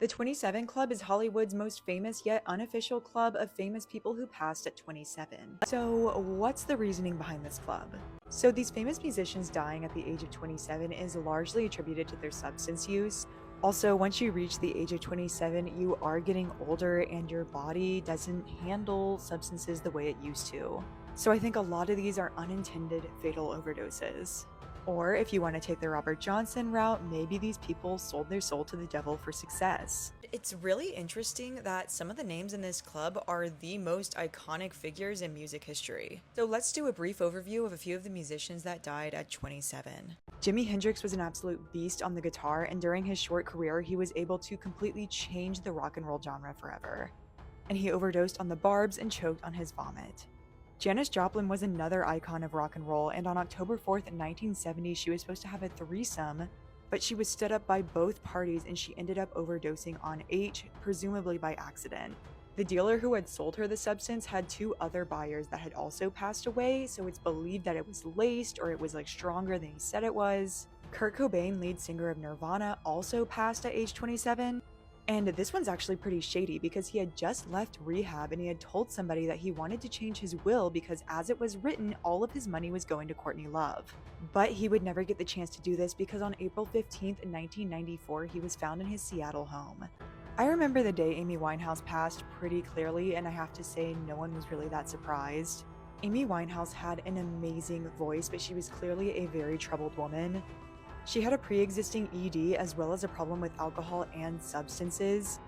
The 27 Club is Hollywood's most famous yet unofficial club of famous people who passed at 27. So, what's the reasoning behind this club? So, these famous musicians dying at the age of 27 is largely attributed to their substance use. Also, once you reach the age of 27, you are getting older and your body doesn't handle substances the way it used to. So, I think a lot of these are unintended fatal overdoses. Or if you want to take the Robert Johnson route, maybe these people sold their soul to the devil for success. It's really interesting that some of the names in this club are the most iconic figures in music history. So let's do a brief overview of a few of the musicians that died at 27. Jimi Hendrix was an absolute beast on the guitar, and during his short career, he was able to completely change the rock and roll genre forever. And he overdosed on the barbs and choked on his vomit. Janis Joplin was another icon of rock and roll, and on October 4th, 1970, she was supposed to have a threesome, but she was stood up by both parties and she ended up overdosing on H, presumably by accident. The dealer who had sold her the substance had two other buyers that had also passed away, so it's believed that it was laced or it was stronger than he said it was. Kurt Cobain, lead singer of Nirvana, also passed at age 27. And this one's actually pretty shady because he had just left rehab and he had told somebody that he wanted to change his will because as it was written, all of his money was going to Courtney Love. But he would never get the chance to do this because on April 15th, 1994, he was found in his Seattle home. I remember the day Amy Winehouse passed pretty clearly, and I have to say no one was really that surprised. Amy Winehouse had an amazing voice, but she was clearly a very troubled woman. She had a pre-existing ED as well as a problem with alcohol and substances,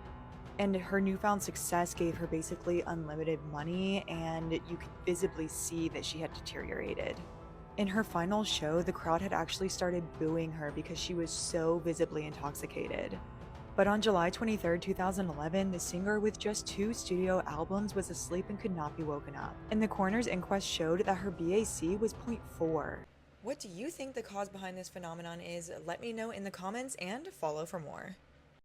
and her newfound success gave her basically unlimited money, and you could visibly see that she had deteriorated. In her final show, the crowd had actually started booing her because she was so visibly intoxicated. But on July 23, 2011, the singer with just 2 studio albums was asleep and could not be woken up, and the coroner's inquest showed that her BAC was 0.4. What do you think the cause behind this phenomenon is? Let me know in the comments and follow for more.